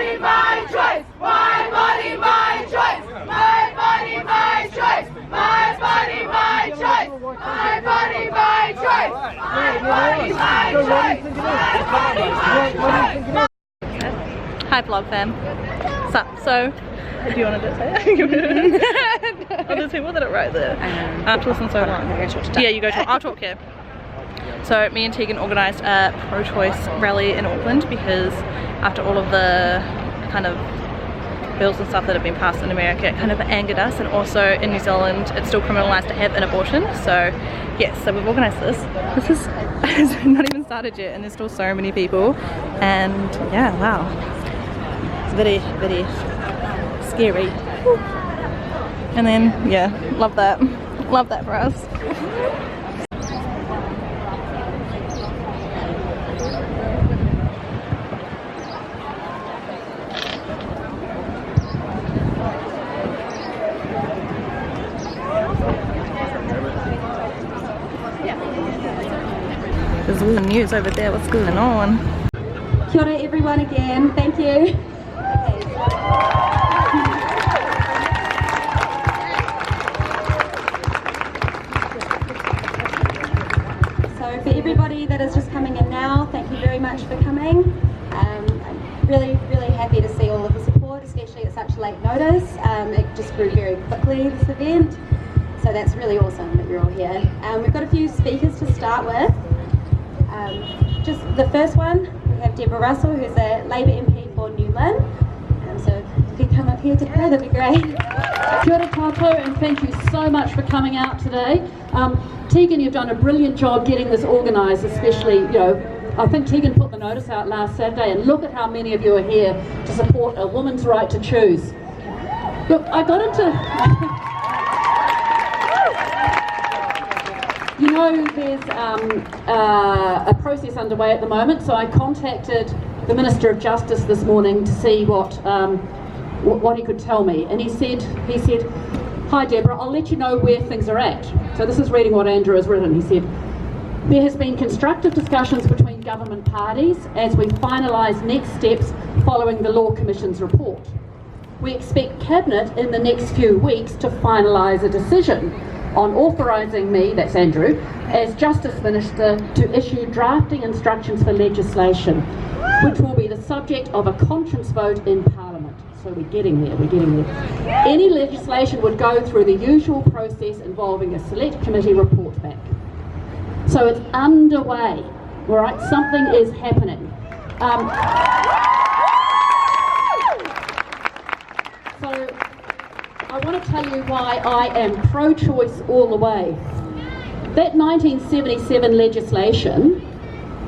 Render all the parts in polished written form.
body, my choice. My body, my choice. My body, my choice. My body, my choice. My body, my choice. My body, my choice. My body, my choice. Hi vlog fam. So do you want to say it? Oh, there's people that are right there. I have to listen so long. Yeah, you go talk. I'll talk here. So me and Tegan organised a pro-choice rally in Auckland because after all of the kind of bills and stuff that have been passed in America, it kind of angered us, and also in New Zealand it's still criminalised to have an abortion. So yes, so we've organised this. This is it's not even started yet and there's still so many people, and yeah, wow. It's very, very scary. Woo. And then yeah, love that for us. There's all the news over there. What's going on? Kia ora everyone again. Thank you. So for everybody that is just coming in now, thank you very much for coming. I'm really happy to see all of the support, especially at such late notice. It just grew very quickly, this event. So that's really awesome that you're all here. We've got a few speakers to start with. Just the first one, we have Deborah Russell, who's a Labour MP for New Lynn. So if you come up here to her, that'd be great. Kia ora tātou, and thank you so much for coming out today. Tegan, you've done a brilliant job getting this organised, especially, you know, I think Tegan put the notice out last Saturday, and look at how many of you are here to support a woman's right to choose. Look, I got into... You know, there's a process underway at the moment, so I contacted the Minister of Justice this morning to see what he could tell me, and he said, "Hi Deborah, I'll let you know where things are at." So this is reading what Andrew has written. He said, "There has been constructive discussions between government parties as we finalise next steps following the Law Commission's report. We expect Cabinet in the next few weeks to finalise a decision on authorising me," that's Andrew, "as Justice Minister to issue drafting instructions for legislation, which will be the subject of a conscience vote in Parliament." So we're getting there. Any legislation would go through the usual process involving a select committee report back. So it's underway, all right? Something is happening. So I want to tell you why I am pro-choice all the way. That 1977 legislation,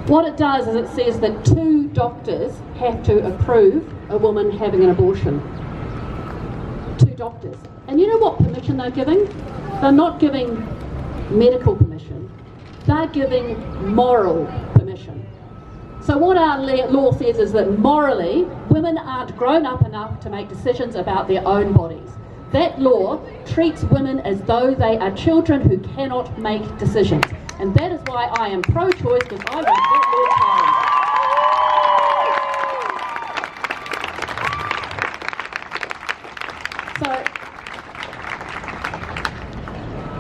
what it does is it says that 2 doctors have to approve a woman having an abortion. 2 doctors. And you know what permission they're giving? They're not giving medical permission. They're giving moral permission. So what our law says is that morally, women aren't grown up enough to make decisions about their own bodies. That law treats women as though they are children who cannot make decisions. And that is why I am pro-choice, because I want that law changed. So,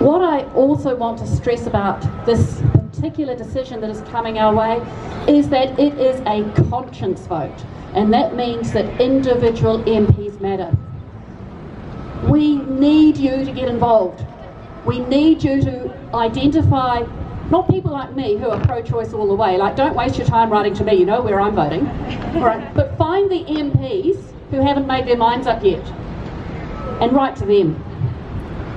what I also want to stress about this particular decision that is coming our way is that it is a conscience vote. And that means that individual MPs matter. We need you to get involved. We need you to identify, not people like me who are pro-choice all the way, like don't waste your time writing to me, you know where I'm voting, all right, but find the MPs who haven't made their minds up yet and write to them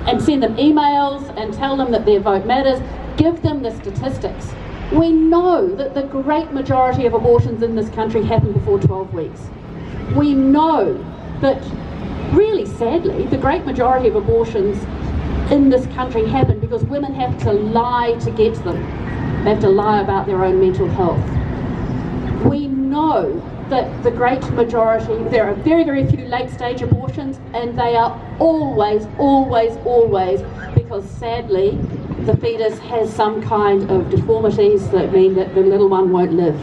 and send them emails and tell them that their vote matters, give them the statistics. We know that the great majority of abortions in this country happen before 12 weeks. We know that really sadly, the great majority of abortions in this country happen because women have to lie to get them. They have to lie about their own mental health. We know that the great majority, there are very, very few late-stage abortions, and they are always because sadly the fetus has some kind of deformities that mean that the little one won't live.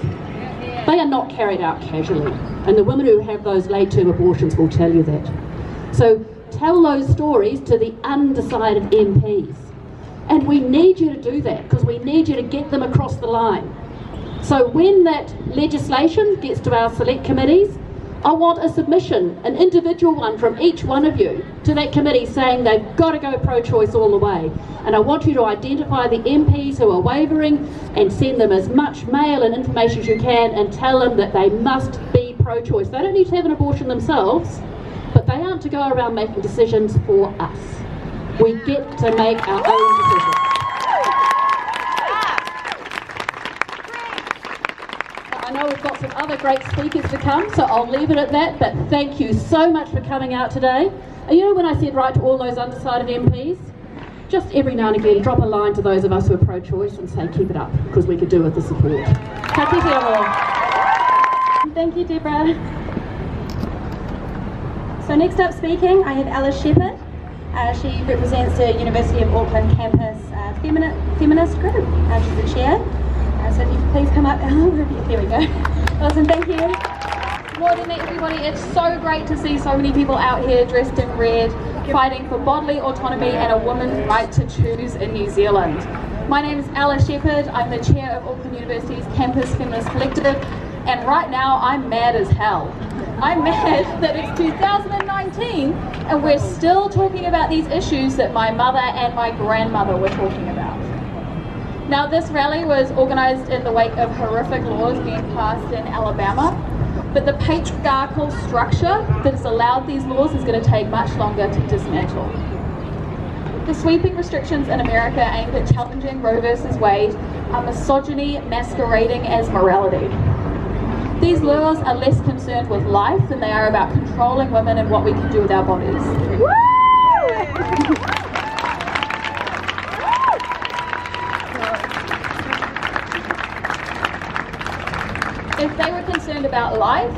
They are not carried out casually, and the women who have those late-term abortions will tell you that. So tell those stories to the undecided MPs. And we need you to do that, because we need you to get them across the line. So when that legislation gets to our select committees, I want a submission, an individual one from each one of you to that committee saying they've got to go pro-choice all the way. And I want you to identify the MPs who are wavering and send them as much mail and information as you can and tell them that they must be pro-choice. They don't need to have an abortion themselves, but they aren't to go around making decisions for us. We get to make our own decisions. I know we've got some other great speakers to come, so I'll leave it at that, but thank you so much for coming out today. And you know when I said right to all those undecided MPs? Just every now and again drop a line to those of us who are pro-choice and say keep it up, because we could do with the support. Ka kite anō. Thank you, Deborah. So next up speaking, I have Alice Shepherd. She represents the University of Auckland campus feminist group. She's the chair. So if you could please come up. There we go. Awesome, thank you. Morning everybody, it's so great to see so many people out here dressed in red, fighting for bodily autonomy and a woman's right to choose in New Zealand. My name is Alice Shepherd, I'm the chair of Auckland University's Campus Feminist Collective, and right now I'm mad as hell. I'm mad that it's 2019 and we're still talking about these issues that my mother and my grandmother were talking about. Now this rally was organised in the wake of horrific laws being passed in Alabama, but the patriarchal structure that has allowed these laws is going to take much longer to dismantle. The sweeping restrictions in America aimed at challenging Roe v. Wade are misogyny masquerading as morality. These laws are less concerned with life than they are about controlling women and what we can do with our bodies. If they were concerned about life,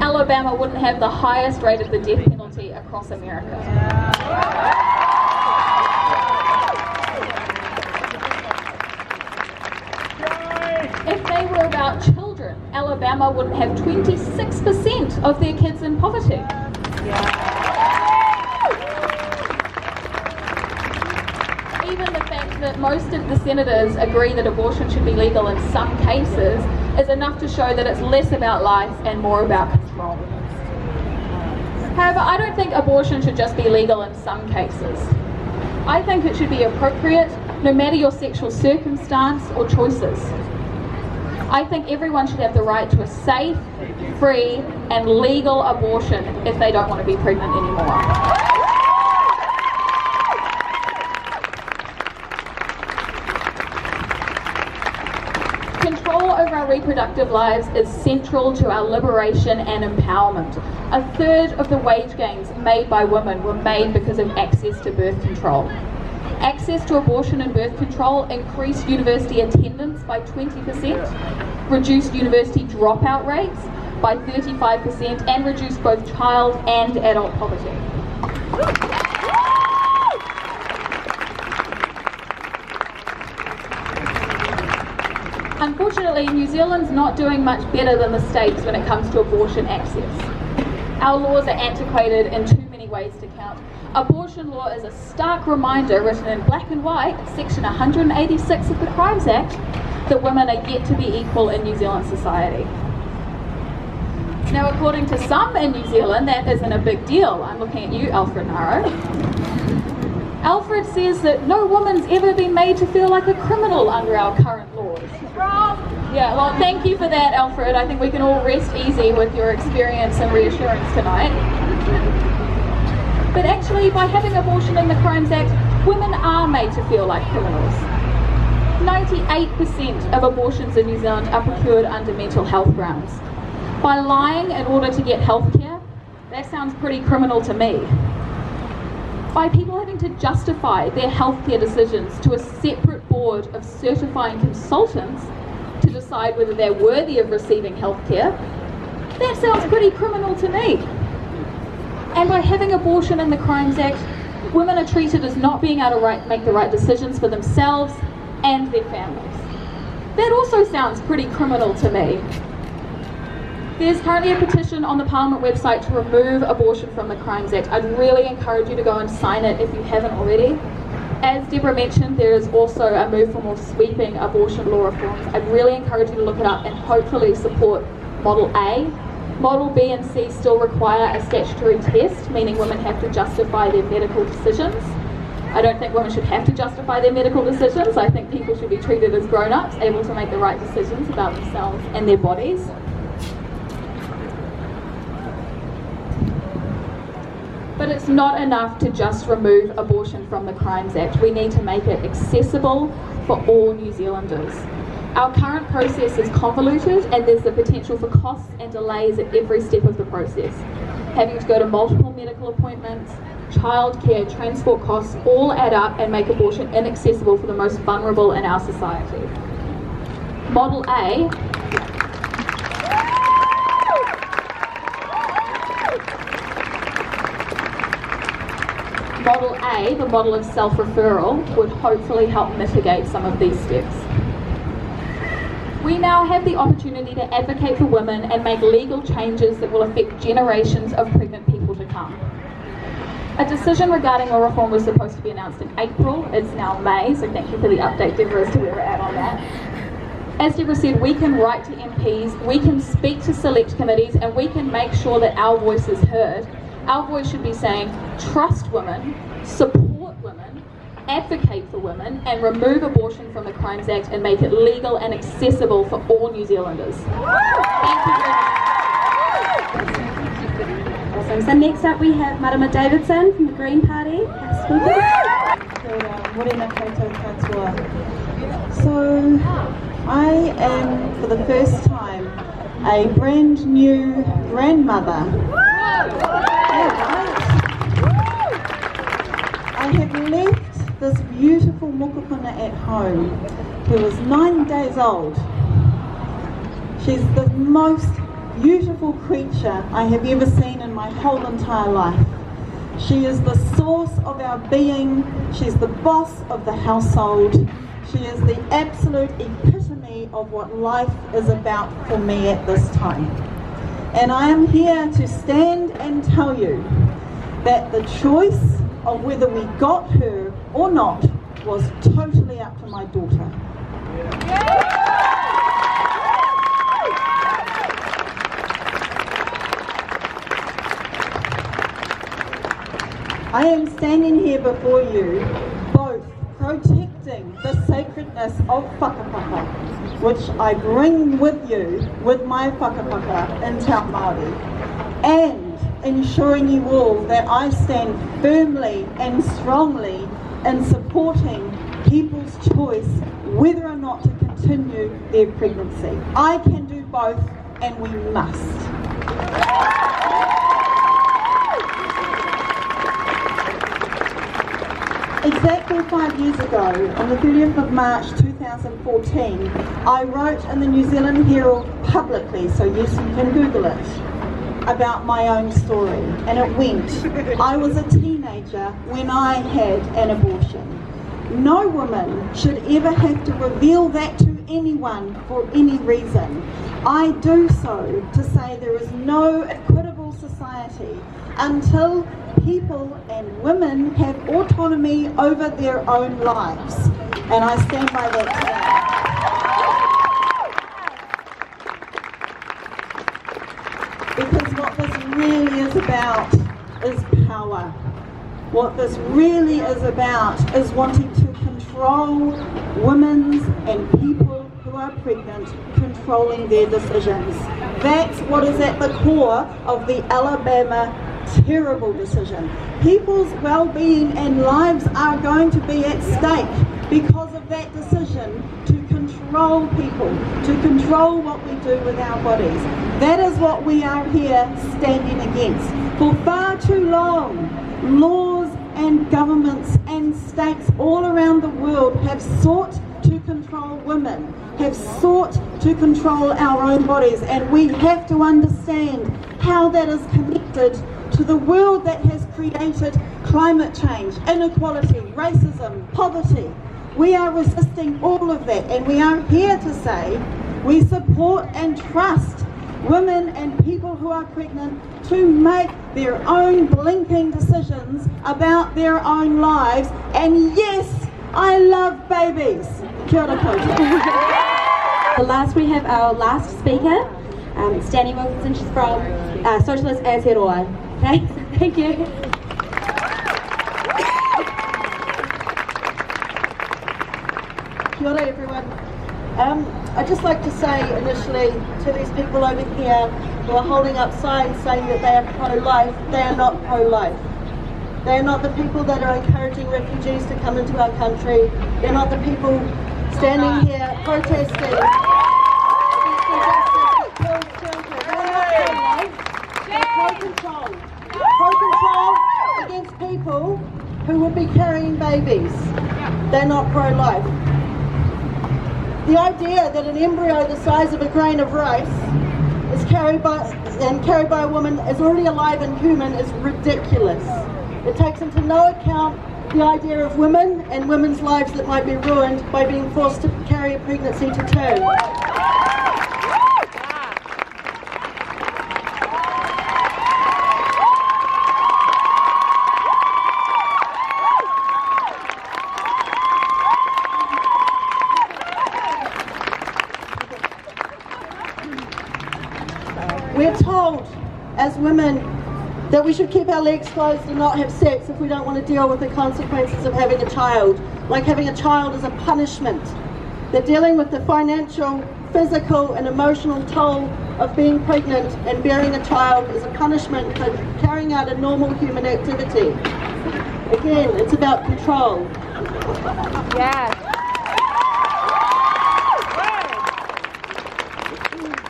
Alabama wouldn't have the highest rate of the death penalty across America. If they were about children, Alabama wouldn't have 26% of their kids in poverty. Even the fact that most of the senators agree that abortion should be legal in some cases is enough to show that it's less about life and more about control. However, I don't think abortion should just be legal in some cases. I think it should be appropriate no matter your sexual circumstance or choices. I think everyone should have the right to a safe, free and legal abortion if they don't want to be pregnant anymore. Control over our reproductive lives is central to our liberation and empowerment. A third of the wage gains made by women were made because of access to birth control. Access to abortion and birth control increased university attendance by 20%, reduced university dropout rates by 35%, and reduced both child and adult poverty. Unfortunately, New Zealand's not doing much better than the States when it comes to abortion access. Our laws are antiquated in too many ways to count. Abortion law is a stark reminder, written in black and white, section 186 of the Crimes Act, that women are yet to be equal in New Zealand society. Now, according to some in New Zealand, that isn't a big deal. I'm looking at you, Alfred Naro. Alfred says that no woman's ever been made to feel like a criminal under our current laws. Yeah, well, thank you for that, Alfred. I think we can all rest easy with your experience and reassurance tonight. But actually, by having abortion in the Crimes Act, women are made to feel like criminals. 98% of abortions in New Zealand are procured under mental health grounds. By lying in order to get health care, that sounds pretty criminal to me. By people having to justify their healthcare decisions to a separate board of certifying consultants to decide whether they're worthy of receiving healthcare, that sounds pretty criminal to me. And by having abortion in the Crimes Act, women are treated as not being able to make the right decisions for themselves and their families. That also sounds pretty criminal to me. There's currently a petition on the Parliament website to remove abortion from the Crimes Act. I'd really encourage you to go and sign it if you haven't already. As Deborah mentioned, there is also a move for more sweeping abortion law reforms. I'd really encourage you to look it up and hopefully support Model A. Model B and C still require a statutory test, meaning women have to justify their medical decisions. I don't think women should have to justify their medical decisions. I think people should be treated as grown-ups, able to make the right decisions about themselves and their bodies. But it's not enough to just remove abortion from the Crimes Act. We need to make it accessible for all New Zealanders. Our current process is convoluted and there's the potential for costs and delays at every step of the process. Having to go to multiple medical appointments, childcare, transport costs all add up and make abortion inaccessible for the most vulnerable in our society. Model A the model of self-referral, would hopefully help mitigate some of these steps. We now have the opportunity to advocate for women and make legal changes that will affect generations of pregnant people to come. A decision regarding law reform was supposed to be announced in April. It's now May, so thank you for the update, Deborah, as to where we're at on that. As Deborah said, we can write to MPs, we can speak to select committees, and we can make sure that our voice is heard. Our voice should be saying, trust women, support women, advocate for women, and remove abortion from the Crimes Act and make it legal and accessible for all New Zealanders. Thank you very much. Awesome. So next up we have Marama Davidson from the Green Party. So I am for the first time a brand new grandmother. I have left this beautiful mokopuna at home who is 9 days old. She's the most beautiful creature I have ever seen in my whole entire life. She is the source of our being. She's the boss of the household. She is the absolute epitome of what life is about for me at this time. And I am here to stand and tell you that the choice of whether we got her or not was totally up to my daughter. I am standing here before you, both protecting the sacredness of whakapapa, which I bring with you with my whakapapa in Te Māori, and ensuring you all that I stand firmly and strongly in supporting people's choice whether or not to continue their pregnancy. I can do both, and we must. Exactly 5 years ago, on the 30th of March 2014, I wrote in the New Zealand Herald publicly, so yes, you can Google it, about my own story. And it went, I was a teenager when I had an abortion. No woman should ever have to reveal that to anyone for any reason. I do so to say there is no equitable society until people and women have autonomy over their own lives. And I stand by that today. Because what this really is about is power. What this really is about is wanting to control women's and people who are pregnant, controlling their decisions. That's what is at the core of the Alabama terrible decision. People's well-being and lives are going to be at stake because of that decision to control people, to control what we do with our bodies. That is what we are here standing against. For far too long, laws and governments and states all around the world have sought to control women, have sought to control our own bodies, and we have to understand how that is connected to the world that has created climate change, inequality, racism, poverty. We are resisting all of that, and we are here to say we support and trust women and people who are pregnant to make their own blinking decisions about their own lives. And yes, I love babies. Kia ora koutou. We have our last speaker, Stanley Wilkinson. She's from Socialist Aotearoa. Okay, thank you. Kia ora everyone. I'd just like to say initially to these people over here who are holding up signs saying that they are pro-life, they are not pro-life. They are not the people that are encouraging refugees to come into our country. They're not the people standing here protesting against injustice that kills children. They're not pro-life. They're pro-control. Pro-control against people who would be carrying babies. They're not pro-life. The idea that an embryo the size of a grain of rice is carried by a woman is already alive and human is ridiculous. It takes into no account the idea of women and women's lives that might be ruined by being forced to carry a pregnancy to term. We're told as women that we should keep our legs closed and not have sex if we don't want to deal with the consequences of having a child. Like having a child is a punishment. That dealing with the financial, physical and emotional toll of being pregnant and bearing a child is a punishment for carrying out a normal human activity. Again, it's about control. Yes.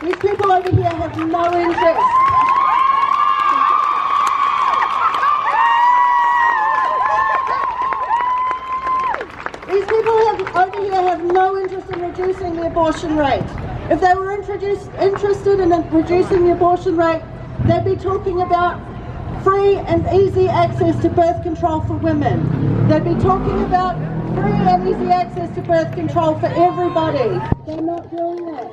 These people over here have no interest. These people over here have no interest in reducing the abortion rate. If they were interested in reducing the abortion rate, they'd be talking about free and easy access to birth control for women. They'd be talking about free and easy access to birth control for everybody. They're not doing that.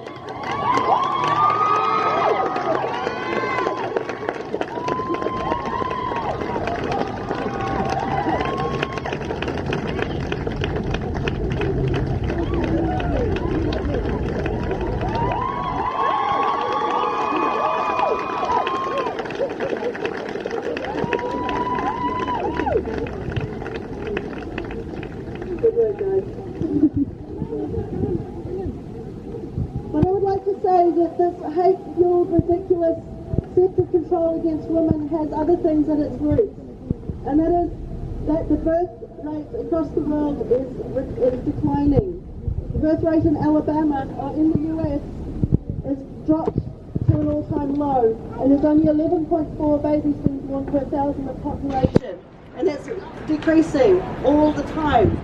But I would like to say that this hate-fueled, ridiculous set of control against women has other things at its roots. And that is that the birth rate across the world is declining. The birth rate in Alabama or in the US has dropped to an all-time low, and there's only 11.4 babies being born per 1,000 of population. And that's decreasing all the time.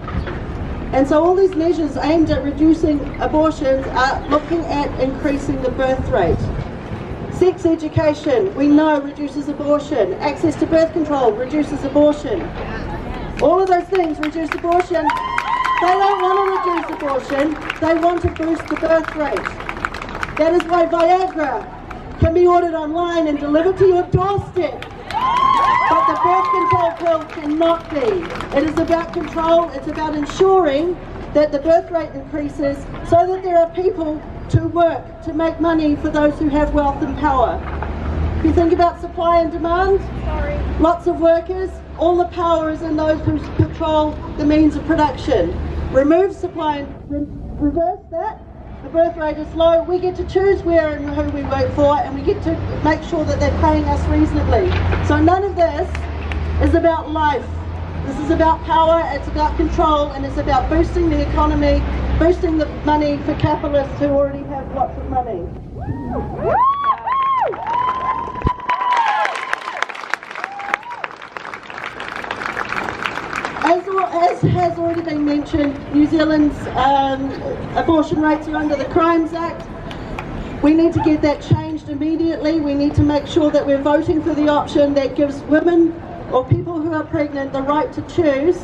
And so all these measures aimed at reducing abortions are looking at increasing the birth rate. Sex education, we know, reduces abortion. Access to birth control reduces abortion. All of those things reduce abortion. They don't want to reduce abortion, they want to boost the birth rate. That is why Viagra can be ordered online and delivered to your doorstep. But the birth control pill cannot be. It is about control, it's about ensuring that the birth rate increases so that there are people to work, to make money for those who have wealth and power. If you think about supply and demand, lots of workers, all the power is in those who control the means of production. Remove supply and reverse that, the birth rate is low, we get to choose where and who we work for, and we get to make sure that they're paying us reasonably. So none of this is about life. This is about power, it's about control, and it's about boosting the economy, boosting the money for capitalists who already have lots of money. As has already been mentioned, New Zealand's abortion rates are under the Crimes Act. We need to get that changed immediately. We need to make sure that we're voting for the option that gives women or people who are pregnant the right to choose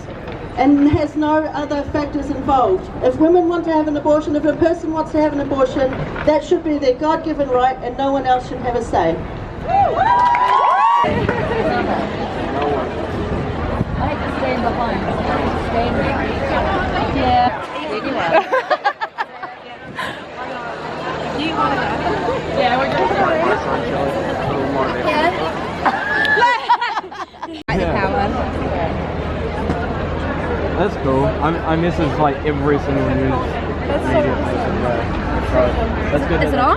and has no other factors involved. If women want to have an abortion, if a person wants to have an abortion, that should be their God-given right and no one else should have a say. That's cool. I miss this like every single unit. That's so that's good. Is it on?